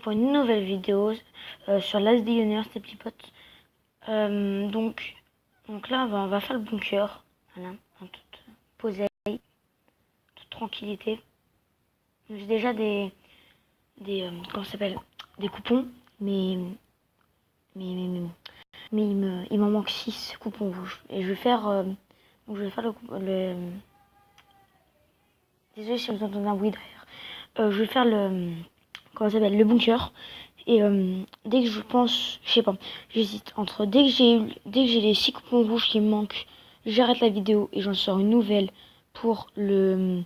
pour une nouvelle vidéo sur l'As des Honneurs, ces petits potes. Donc là, on va faire le bunker. Voilà, en toute posée, toute tranquillité. J'ai déjà des comment ça s'appelle, des coupons, mais il m'en manque 6 coupons rouges. Et je vais faire, donc je vais faire le désolé si vous entendez un bruit derrière. Je vais faire comment ça s'appelle, le bunker. Et dès que je pense, je sais pas, j'hésite entre dès que j'ai les 6 coupons rouges qui me manquent, j'arrête la vidéo et j'en sors une nouvelle pour les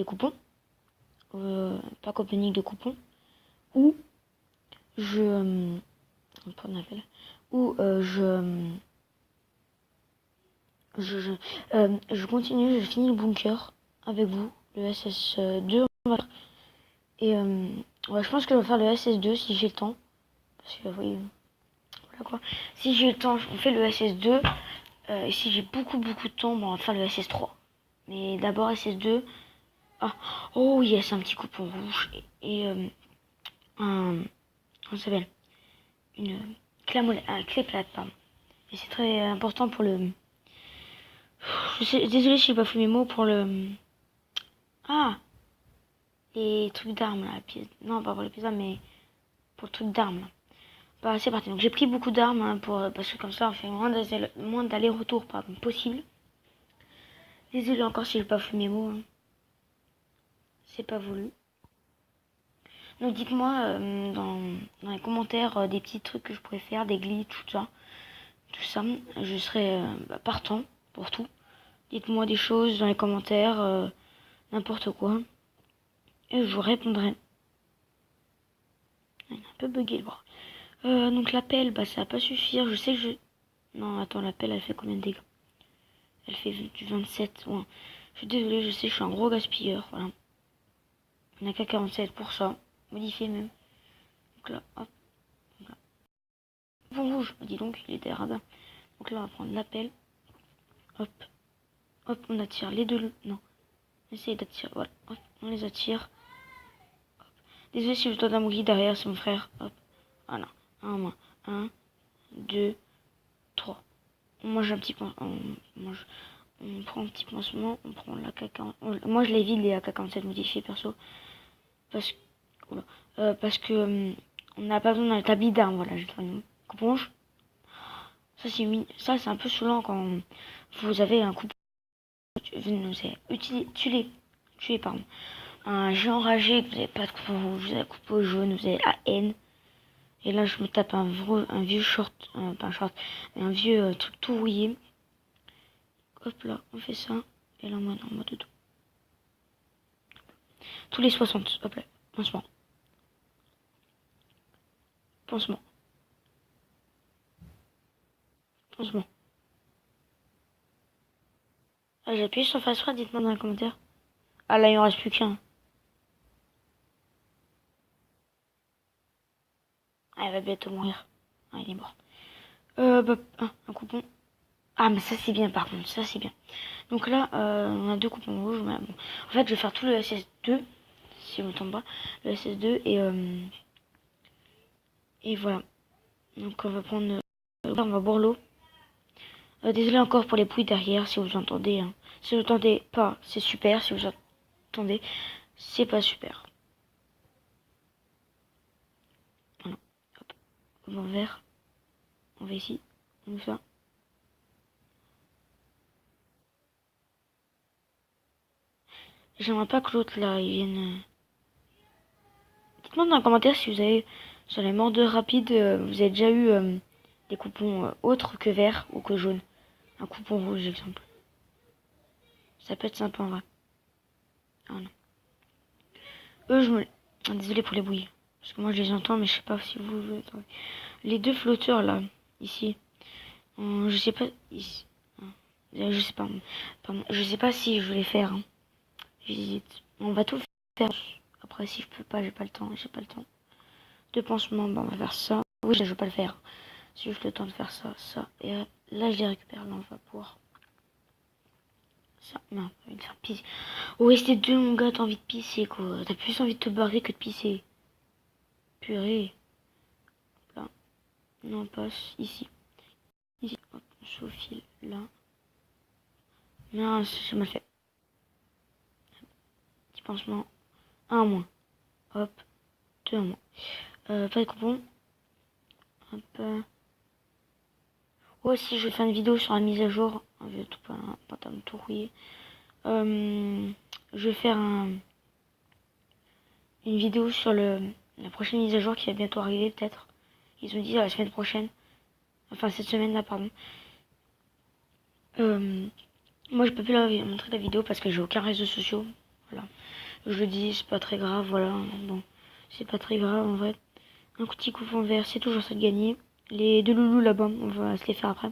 coupons, pack opening de coupons, ou je on appelle, ou je continue, je finis le bunker avec vous, le SS2, et ouais, je pense que je vais faire le SS2 si j'ai le temps, parce que oui, voilà quoi. Si j'ai le temps, on fait le SS2. Et si j'ai beaucoup de temps, on va faire le SS3. Mais d'abord SS2. Ah, oh yes, un petit coupon rouge. Et comment ça s'appelle, une clé plate, pardon. Et c'est très important pour le... désolé si j'ai pas fait mes mots pour le... Ah, les trucs d'armes là. Non, pas pour les pièces, mais pour le truc d'armes là. Bah c'est parti. Donc j'ai pris beaucoup d'armes hein, parce que comme ça on fait moins d'aller-retour possible. Désolé encore si j'ai pas fait mes mots. Hein. C'est pas voulu. Donc dites-moi dans les commentaires des petits trucs que je pourrais faire, des glitches, tout ça. Je serai partant pour tout. Dites-moi des choses dans les commentaires, n'importe quoi. Et je vous répondrai. Il est un peu bugué le bras. Donc l'appel, bah ça va pas suffire. Je sais que je... Non, attends, l'appel, elle fait combien de dégâts? Elle fait du 27. Ouais. Je suis désolée, je sais, je suis un gros gaspilleur. Voilà. On n'a qu'à 47 pour ça. Modifié même. Donc là, hop. Donc là. Bon rouge, dis donc, il était radin. Donc là, on va prendre l'appel. Hop. Hop, on attire les deux. Non. Essayez d'attirer. Voilà. Hop, on les attire. Hop. Désolé si je dois un bruit derrière, c'est mon frère. Hop. Voilà. Un moins. 1, 2, 3. On mange un petit peu. On prend un petit pansement. On prend la AK-47. Moi, je les vide, les AK-47 modifiés, perso. Parce que... parce que... on n'a pas besoin d'un établi d'armes. Voilà, je vais faire une coupe rouge. Ça, c'est un peu saoulant quand vous avez un coupe. Tuer, pardon. Un géant enragé, que vous n'avez pas de coupe rouge, vous avez la coupe jaune, vous avez la haine. Et là, je me tape un vieux short, pas un short, mais un vieux truc tout rouillé. Hop là, on fait ça. Et là, en mode dodo. Tous les 60, hop là, pansement. Pansement. Pansement. Ah, j'ai appuyé sur fast forward, dites-moi dans les commentaires. Ah là, il en reste plus qu'un. Ah, il va bientôt mourir. Ah, il est mort. Un coupon. Ah, mais ça c'est bien par contre, ça c'est bien. Donc là, on a deux coupons rouges. Mais bon. En fait, je vais faire tout le SS2, si vous ne m'entendez pas, le SS2 et voilà. Donc on va prendre, on va boire l'eau. Désolé encore pour les bruits derrière, si vous entendez. Hein. Si vous entendez pas, c'est super. Si vous entendez, c'est pas super. Voilà. Hop. On va en vert. On va ici. On fait ça. J'aimerais pas que l'autre là, il vienne. Dites-moi dans les commentaires si vous avez, sur les mordeurs rapides, vous avez déjà eu des coupons autres que vert ou que jaune. Un coupon rouge, exemple. Ça peut être sympa en vrai. Ah non. Désolé pour les bruits. Parce que moi je les entends, mais je sais pas si vous entendez. Les deux flotteurs là, ici. Je sais pas. Ici. Je sais pas. Pardon. Je sais pas si je vais les faire. Hein. J'hésite. On va tout faire. Après, si je peux pas, j'ai pas le temps. J'ai pas le temps. De pansement, on va faire ça. Oui, je vais pas le faire. C'est juste le temps de faire ça. Et là, je les récupère. Là, on va pouvoir. Ça, non, j'ai envie de faire pisser. Oh, ST2, mon gars, t'as envie de pisser, quoi. T'as plus envie de te barrer que de pisser. Purée. Là. Non, on passe ici. Ici. Hop, on se faufile là. Mince, j'ai mal fait. Petit pansement. Un en moins. Hop. Deux en moins. Pas de coupon. Hop. Ouais, si je vais faire une vidéo sur la mise à jour. Je vais pas tout rouiller. Je vais faire une vidéo sur la prochaine mise à jour qui va bientôt arriver peut-être. Ils ont dit la semaine prochaine. Enfin cette semaine là, pardon. Moi je peux plus montrer la vidéo parce que j'ai aucun réseau social. Voilà. Je le dis, c'est pas très grave, voilà. Bon, c'est pas très grave en vrai. Un petit coupon vert, c'est toujours ça de gagner. Les deux loulous là-bas, on va se les faire après.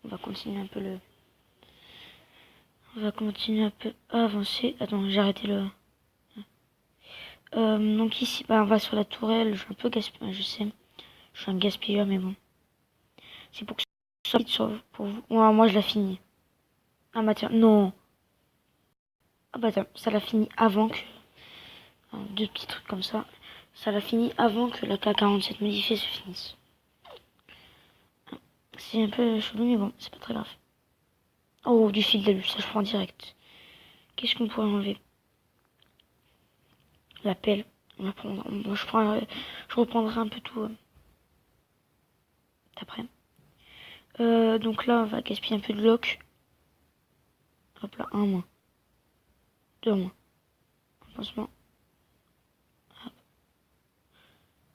On va continuer un peu On va continuer un peu à avancer. Attends, j'ai arrêté le... donc ici, bah, on va sur la tourelle. Je suis un peu gaspilleur, je sais. Je suis un gaspilleur, mais bon. C'est pour que ce soit vite pour vous. Ouais, moi, je la finis. Ah bah tiens, non. Ah bah tiens, ça l'a fini avant que... deux petits trucs comme ça. Ça l'a fini avant que la K47 modifiée se finisse. C'est un peu chelou, mais bon, c'est pas très grave. Oh, du fil d'alu, ça je prends direct. Qu'est-ce qu'on pourrait enlever? La pelle. On va prendre... Bon, je reprendrai un peu tout après. Donc là, on va gaspiller un peu de lock. Hop là, un en moins. Deux en moins. Pansement.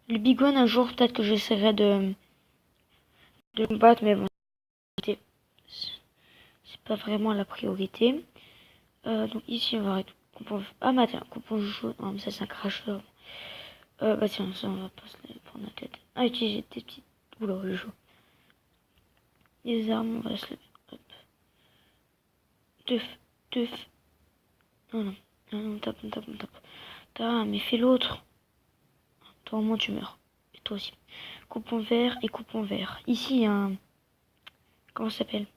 Le big one, un jour, peut-être que j'essaierai de combattre, mais bon, c'est pas vraiment la priorité. Donc ici, on va arrêter. Ah, mais tiens, coupon jaune. Non, mais ça, c'est un cracheur. Bah tiens, ça, on va pas se le prendre la tête. Ah, utiliser des petites... Oula, le jeu. Les armes, on va se le... Hop. Teuf, teuf. Non, non. Non, non, on tape, on tape, on tape. Ah, mais fais l'autre. Toi, au moins, tu meurs. Et toi aussi. Coupon vert et coupon vert. Ici, il y a un... Comment ça s'appelle?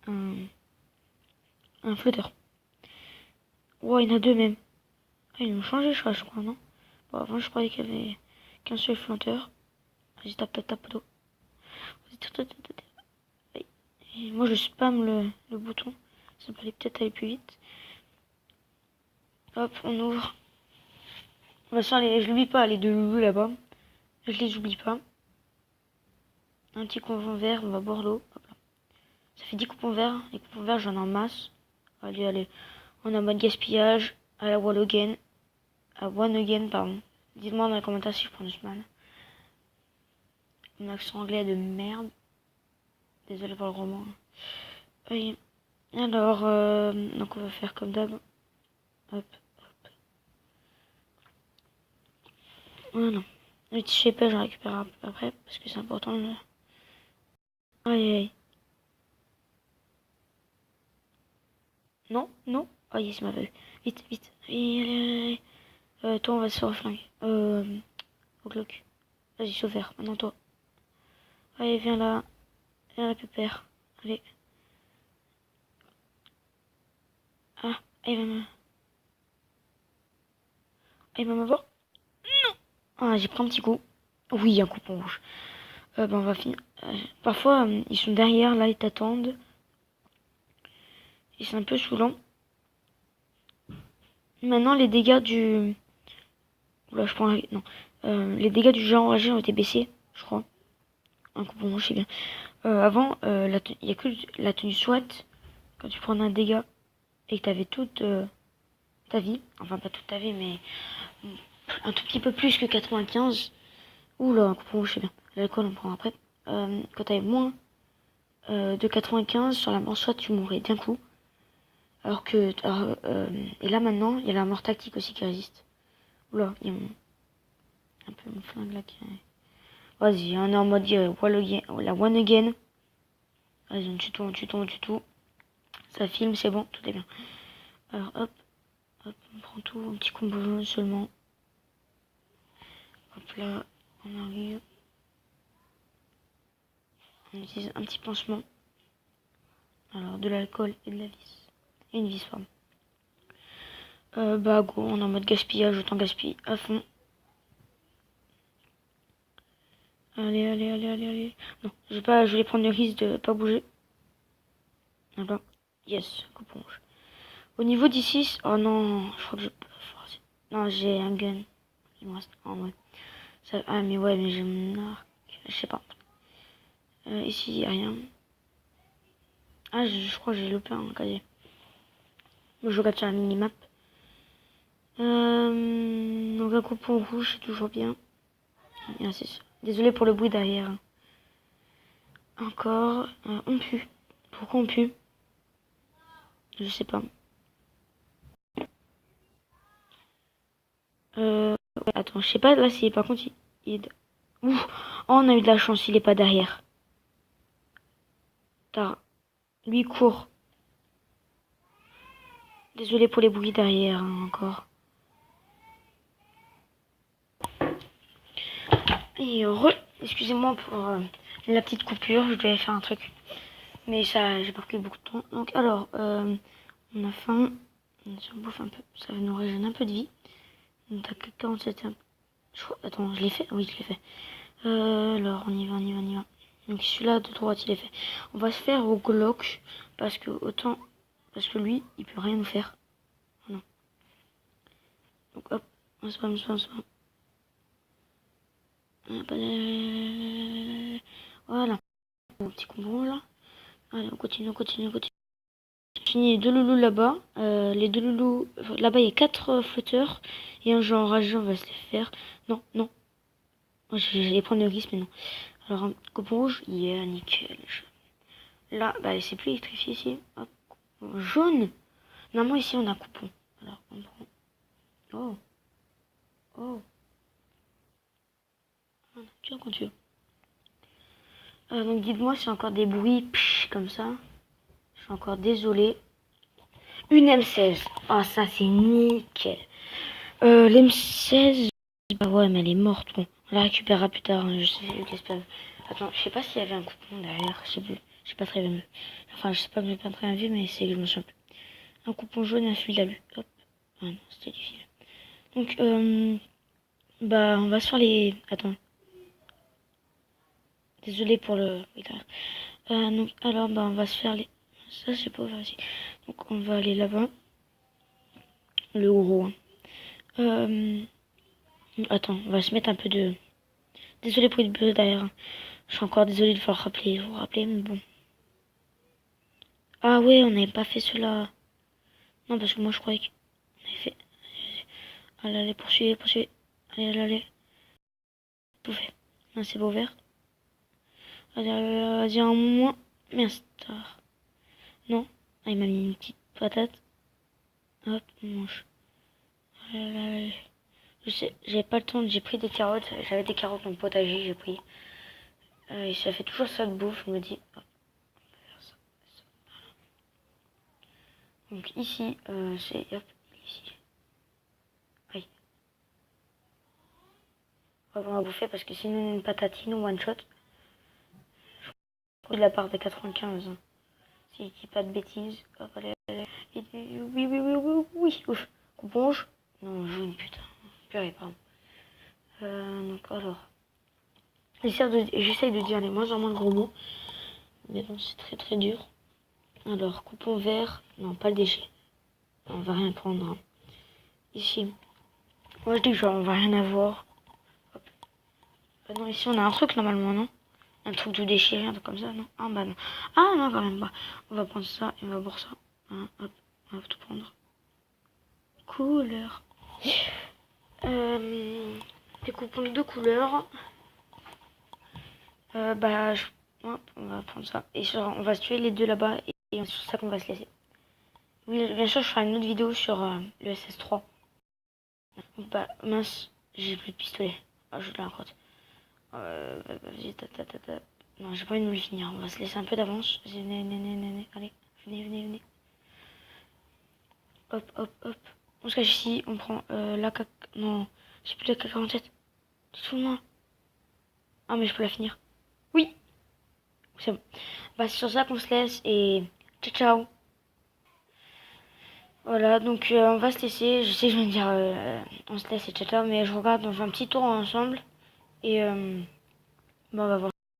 Un flotteur. Ouais, il y en a deux même. Ah, ils l'ont changé, je crois, non? Bon, avant, je croyais qu'il y avait qu'un seul flotteur. Vas-y, tape, tape, tape, poteau. Vas-y, tape, tape, tape, tape. Et moi, je spam le bouton. Ça peut peut-être aller plus vite. Hop, on ouvre. On va se faire les... Je l'oublie pas, les deux loulous là-bas. Je les oublie pas. Un petit coupon vert, on va boire l'eau. Ça fait 10 coupons verts. Les coupons verts, j'en ai en masse. Allez, allez. On est en mode gaspillage. À la wall again. À one again, pardon. Dites-moi dans les commentaires si je prononce mal. Mon accent anglais de merde. Désolé pour le roman. Oui. Alors, donc on va faire comme d'hab. Hop, hop. Voilà. Le petit shaper, je récupère après parce que c'est important. Aïe, aïe. Non, non. Ah, yes, il m'a vu. Vite, vite. Allez, allez, allez. Toi, on va se reflinguer. Au clock. Vas-y, sauveur. Maintenant, toi. Allez, viens là. Viens là, pépère. Allez. Ah, il va me... Ah, il va m'avoir. Ah, j'ai pris un petit coup. Oui, un coupon rouge. Ben, on va finir. Parfois, ils sont derrière, là, ils t'attendent. Et c'est un peu saoulant. Maintenant, les dégâts du... Oula, je prends... Non. Les dégâts du géant enragé ont été baissés, je crois. Un coupon rouge, c'est bien. Avant, il y a que la tenue SWAT. Quand tu prends un dégât et que t'avais toute ta vie. Enfin, pas toute ta vie, mais un tout petit peu plus que 95. Oula, un coupon rouge, c'est bien. L'alcool, on prend après. Quand t'avais moins de 95 sur la mort SWAT, tu mourrais d'un coup. Alors que... et là, maintenant, il y a la mort tactique aussi qui résiste. Oula, il y a un peu mon flingue là qui... Vas-y, on est en mode la one again. Vas-y, on tue tout, on tue tout, on tue tout. Ça filme, c'est bon, tout est bien. Alors, hop, hop, on prend tout, un petit combo jaune seulement. Hop là, on arrive. On utilise un petit pansement. Alors, de l'alcool et de la vis. Et une vis, pardon. Bah, go, on est en mode gaspillage, autant gaspiller à fond. Allez, allez, allez, allez, allez. Non, je voulais prendre le risque de pas bouger. Voilà. Yes, couponge. Au niveau d'ici, oh non, je crois que je peux forcer. Non, j'ai un gun. Il me reste en vrai. Ça, ah, mais ouais, mais j'ai mon arc. Je sais pas. Ici, il n'y a rien. Ah, je crois que j'ai loupé un casier. Je regarde sur la minimap. Donc un coupon rouge, c'est toujours bien. Ah, c'est sûr. Désolé pour le bruit derrière. Encore. On pue. Pourquoi on pue? Je sais pas. Ouais, attends, je sais pas là si par contre Ouh, oh, on a eu de la chance, il est pas derrière. Tard. Lui court. Désolé pour les bruits derrière encore. Et excusez-moi pour la petite coupure, je devais faire un truc. Mais ça, j'ai pas pris beaucoup de temps. Donc alors, on a faim. On bouffe un peu. Ça nous régénérer un peu de vie. On a que 47. Attends, je l'ai fait? Oui, je l'ai fait. Alors, on y va, on y va, on y va. Donc celui-là de droite, il est fait. On va se faire au Glock. Parce que autant... Parce que lui, il peut rien nous faire. Oh non. Donc hop, on spam, spam, spam. Voilà. Mon petit combo là. Allez, on continue, on continue, on continue. J'ai fini les deux loulous là-bas. Les deux loulous... Là-bas, il y a 4 flotteurs. Et un jeu enragé, on va se les faire. Non, non. J'allais prendre le risque, mais non. Alors, un coupon rouge. Yeah, nickel. Là, bah, c'est plus électrifié ici. Hop. Jaune. Normalement, ici, on a un coupon. Alors, on prend... Oh. Oh. Tu vois quand tu veux. Donc, dites-moi si encore des bruits comme ça. Je suis encore désolée. Une M16. Ah, ça, c'est nickel. L'M16... Bah ouais, mais elle est morte. Bon, on la récupérera plus tard. Hein, j'espère. Attends, je sais pas s'il y avait un coupon derrière. Je sais plus. J'ai pas très bien vu. Enfin, je sais pas que j'ai pas très bien vu, mais c'est que je me souviens plus. Un coupon jaune et un fil d'alu. Hop. Ah non, c'était du fil. Donc, bah, on va se faire les... Attends. Désolé pour le... donc, alors, bah, on va se faire les... Ça, c'est pas ouvert ici. Donc, on va aller là-bas. Le gros. Hein. Attends, on va se mettre un peu de... Désolé pour le bruit derrière. Je suis encore désolée de vous rappeler, mais bon. Ah ouais, on n'avait pas fait cela. Non, parce que moi, je croyais qu'on avait fait... Allez, allez, poursuivez, poursuivez. Allez, allez, allez. Tout fait. Non, c'est pas ouvert. Allez, allez, un moins. Merde, star. Non. Ah, il m'a mis une petite patate. Hop, on mange. Allez, allez, allez. Je sais, j'avais pas le temps, j'ai pris des carottes. J'avais des carottes dans le potager, j'ai pris. Et ça fait toujours ça de bouffe, je me dis. Hop, on va faire ça, ça. Donc ici, c'est... Hop, ici. Oui. On va bouffer parce que sinon une patatine ou one shot. De la part de 95. Hein. Si je dis pas de bêtises. Hop, allez, allez. Oui, oui, oui, oui, oui, oui. Ouf. Couponge. Non, jaune, putain. Purée, pardon. Donc alors. J'essaye de dire les moins en moins de gros mots. Mais bon, c'est très très dur. Alors, coupon vert. Non, pas le déchet. On va rien prendre. Hein. Ici. Moi je dis genre on va rien avoir. Hop. Non, ici on a un truc normalement, non? Un truc tout déchiré, un truc comme ça, non? Ah bah non. Ah non, quand même pas. On va prendre ça et on va boire ça. Hein, hop, on va tout prendre. Couleur. Des coupons de 2 couleurs. Bah, hop, on va prendre ça. Et on va se tuer les deux là-bas. Et c'est sur ça qu'on va se laisser. Oui, bien sûr, je ferai une autre vidéo sur le SS3. Bah, mince, j'ai plus de pistolet. Ah, je l'ai encore. Vas-y, non, j'ai pas envie de me le finir. On va se laisser un peu d'avance. Venez, venez, venez, venez. Allez, venez, venez, venez. Hop, hop, hop. On se cache ici. On prend la cac... Non, j'ai plus de K47. C'est tout le monde. Ah, mais je peux la finir. Oui, c'est bon. Bah, c'est sur ça qu'on se laisse. Et ciao, ciao. Voilà, donc on va se laisser. Je sais que je viens de dire on se laisse et ciao, ciao. Mais je regarde, on fait un petit tour ensemble. Et... Bon, on va voir.